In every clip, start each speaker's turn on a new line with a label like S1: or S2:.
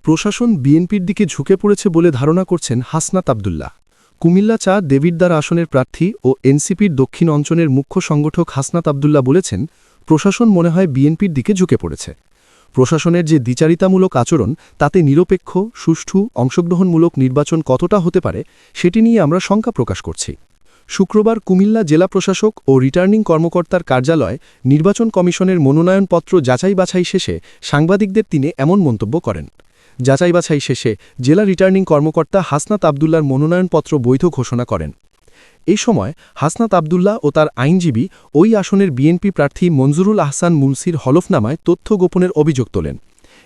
S1: প্রশাসন বিএনপির দিকে ঝুঁকে পড়েছে বলে ধারণা করছেন হাসনাত আব্দুল্লাহ। কুমিল্লা চা দেবিদ্বার আসনের প্রার্থী ও এনসিপির দক্ষিণ অঞ্চলের মুখ্য সংগঠক হাসনাত আব্দুল্লাহ বলেছেন, প্রশাসন মনে হয় বিএনপির দিকে ঝুঁকে পড়েছে। প্রশাসনের যে দ্বিচারিতামূলক আচরণ, তাতে নিরপেক্ষ, সুষ্ঠু, অংশগ্রহণমূলক নির্বাচন কতটা হতে পারে সেটি নিয়ে আমরা শঙ্কা প্রকাশ করছি। শুক্রবার কুমিল্লা জেলা প্রশাসক ও রিটার্নিং কর্মকর্তার কার্যালয় নির্বাচন কমিশনের মনোনয়নপত্র যাচাই বাছাই শেষে সাংবাদিকদের তিনি এমন মন্তব্য করেন। যাচাই বাছাই শেষে জেলা রিটার্নিং কর্মকর্তা হাসনাত আব্দুল্লাহর মনোনয়নপত্র বৈধ ঘোষণা করেন। এই সময় হাসনাত আব্দুল্লাহ ও তার আইনজীবী ওই আসনের বিএনপি প্রার্থী মঞ্জুরুল আহসান মুন্সির হলফনামায় তথ্য গোপনের অভিযোগ তোলেন।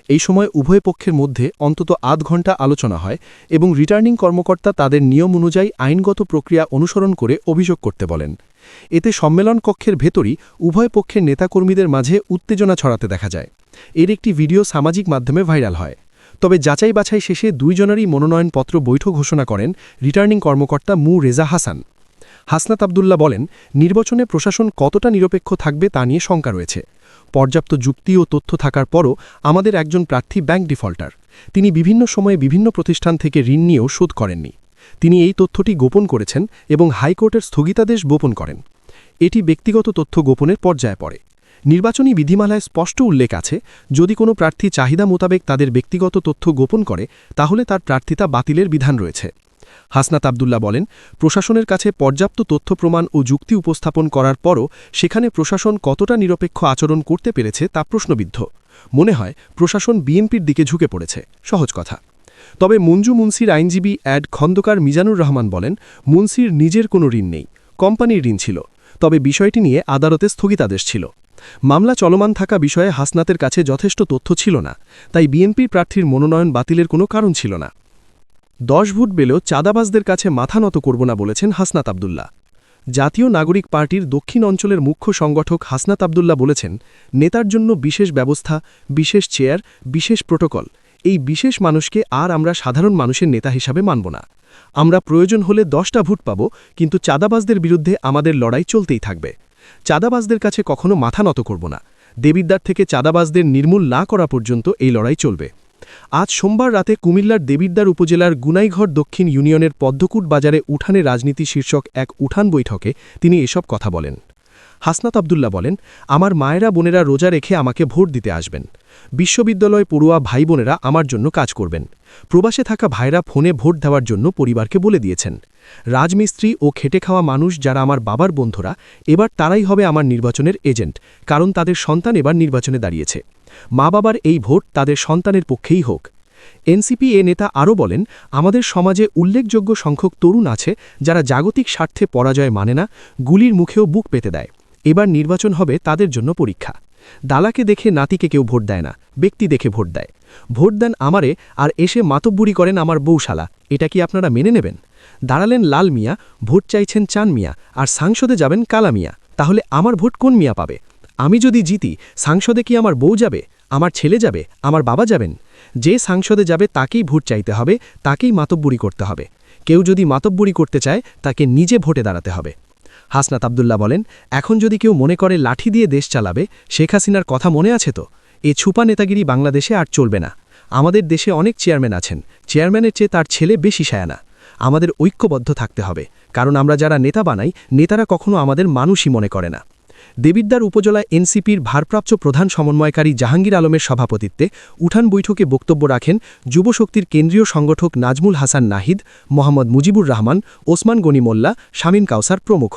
S1: এই সময় উভয় পক্ষের মধ্যে অন্তত আধ ঘণ্টা আলোচনা হয় এবং রিটার্নিং কর্মকর্তা তাদের নিয়ম অনুযায়ী আইনগত প্রক্রিয়া অনুসরণ করে অভিযোগ করতে বলেন। এতে সম্মেলন কক্ষের ভেতরই উভয় পক্ষের নেতাকর্মীদের মাঝে উত্তেজনা ছড়াতে দেখা যায়। এর একটি ভিডিও সামাজিক মাধ্যমে ভাইরাল হয়। তবে যাচাই বাছাই শেষে দুইজনেরই মনোনয়নপত্র বৈধ ঘোষণা করেন রিটার্নিং কর্মকর্তা মু রেজা হাসান। হাসনাত আব্দুল্লাহ বলেন, নির্বাচনে প্রশাসন কতটা নিরপেক্ষ থাকবে তা নিয়ে শঙ্কা রয়েছে। পর্যাপ্ত যুক্তি ও তথ্য থাকার পরও আমাদের একজন প্রার্থী ব্যাংক ডিফল্টার। তিনি বিভিন্ন সময়ে বিভিন্ন প্রতিষ্ঠান থেকে ঋণ নিয়েও শোধ করেননি। তিনি এই তথ্যটি গোপন করেছেন এবং হাইকোর্টের স্থগিতাদেশ গোপন করেন। এটি ব্যক্তিগত তথ্য গোপনের পর্যায়ে পড়ে। নির্বাচনী বিধিমালায় স্পষ্ট উল্লেখ আছে, যদি কোনো প্রার্থী চাহিদা মোতাবেক তাদের ব্যক্তিগত তথ্য গোপন করে তাহলে তার প্রার্থিতা বাতিলের বিধান রয়েছে। হাসনাত আব্দুল্লাহ বলেন, প্রশাসনের কাছে পর্যাপ্ত তথ্য প্রমাণ ও যুক্তি উপস্থাপন করার পরও সেখানে প্রশাসন কতটা নিরপেক্ষ আচরণ করতে পেরেছে তা প্রশ্নবিদ্ধ। মনে হয় প্রশাসন বিএনপির দিকে ঝুঁকে পড়েছে, সহজ কথা। তবে মঞ্জু মুন্সির আইনজীবী অ্যাড খন্দকার মিজানুর রহমান বলেন, মুন্সির নিজের কোনো ঋণ নেই, কোম্পানির ঋণ ছিল, তবে বিষয়টি নিয়ে আদালতে স্থগিতাদেশ ছিল। মামলা চলমান থাকা বিষয়ে হাসনাতের কাছে যথেষ্ট তথ্য ছিল না, তাই বিএনপি প্রার্থীর মনোনয়ন বাতিলের কোনো কারণ ছিল না। 10 ভোট পেলেও চাঁদাবাজদের কাছে মাথা নত করব না বলেছেন হাসনাত আব্দুল্লাহ। জাতীয় নাগরিক পার্টির দক্ষিণ অঞ্চলের মুখ্য সংগঠক হাসনাত আব্দুল্লাহ বলেছেন, নেতার জন্য বিশেষ ব্যবস্থা, বিশেষ চেয়ার, বিশেষ প্রোটোকল, এই বিশেষ মানুষকে আর আমরা সাধারণ মানুষের নেতা হিসাবে মানব না। আমরা প্রয়োজন হলে 10টা ভোট পাব, কিন্তু চাঁদাবাজদের বিরুদ্ধে আমাদের লড়াই চলতেই থাকবে। চাঁদাবাজদের কাছে কখনো মাথা নত করব না। দেবিদ্বার থেকে চাঁদাবাজদের নির্মূল না করা পর্যন্ত এই লড়াই চলবে। আজ সোমবার রাতে কুমিল্লার দেবিদ্বার উপজেলার গুনাইঘর দক্ষিণ ইউনিয়নের পদ্মকুট বাজারে উঠানে রাজনীতি শীর্ষক এক উঠান বৈঠকে তিনি এসব কথা বলেন। হাসনাত আব্দুল্লাহ বলেন, আমার মায়েরা বোনেরা রোজা রেখে আমাকে ভোট দিতে আসবেন। বিশ্ববিদ্যালয় পড়ুয়া ভাই বোনেরা আমার জন্য কাজ করবেন। প্রবাসে থাকা ভাইরা ফোনে ভোট দেওয়ার জন্য পরিবারকে বলে দিয়েছেন। রাজমিস্ত্রি ও খেটে খাওয়া মানুষ যারা আমার বাবার বন্ধুরা, এবার তারাই হবে আমার নির্বাচনের এজেন্ট, কারণ তাদের সন্তান এবার নির্বাচনে দাঁড়িয়েছে। মা বাবার এই ভোট তাদের সন্তানের পক্ষেই হোক। এনসিপি নেতা আরও বলেন, আমাদের সমাজে উল্লেখযোগ্য সংখ্যক তরুণ আছে যারা জাগতিক স্বার্থে পরাজয় মানে না, গুলির মুখেও বুক পেতে দেয়। এবার নির্বাচন হবে তাদের জন্য পরীক্ষা। দালাকে দেখে নাতিকে কেউ ভোট দেয় না, ব্যক্তি দেখে ভোট দেয়। ভোট দেন আমারে আর এসে মাতব্বুরি করেন আমার বউশালা, এটা কি আপনারা মেনে নেবেন? দাঁড়ালেন লাল মিয়া, ভোট চাইছেন চান মিয়া, আর সাংসদে যাবেন কালা মিয়া, তাহলে আমার ভোট কোন মিয়া পাবে? আমি যদি জিতি, সাংসদে কি আমার বউ যাবে, আমার ছেলে যাবে, আমার বাবা যাবেন? যে সাংসদে যাবে তাকেই ভোট চাইতে হবে, তাকেই মাতব্বুরি করতে হবে। কেউ যদি মাতব্বুরি করতে চায় তাকে নিজে ভোটে দাঁড়াতে হবে। হাসনাত আব্দুল্লাহ বলেন, এখন যদি কেউ মনে করে লাঠি দিয়ে দেশ চালাবে, শেখ হাসিনার কথা মনে আছে তো? এ ছুপা নেতাগিরি বাংলাদেশে আর চলবে না। আমাদের দেশে অনেক চেয়ারম্যান আছেন, চেয়ারম্যানের চেয়ে তার ছেলে বেশি সায়ানা। আমাদের ঐক্যবদ্ধ থাকতে হবে, কারণ আমরা যারা নেতা বানাই, নেতারা কখনো আমাদের মানুষই মনে করে না। দেবিদ্বার উপজেলা এনসিপির ভারপ্রাপ্ত প্রধান সমন্বয়কারী জাহাঙ্গীর আলমের সভাপতিত্বে উঠান বৈঠকে বক্তব্য রাখেন যুবশক্তির কেন্দ্রীয় সংগঠক নাজমুল হাসান নাহিদ, মোহাম্মদ মুজিবুর রহমান, ওসমান গনি মোল্লা, শামীম কাউসার প্রমুখ।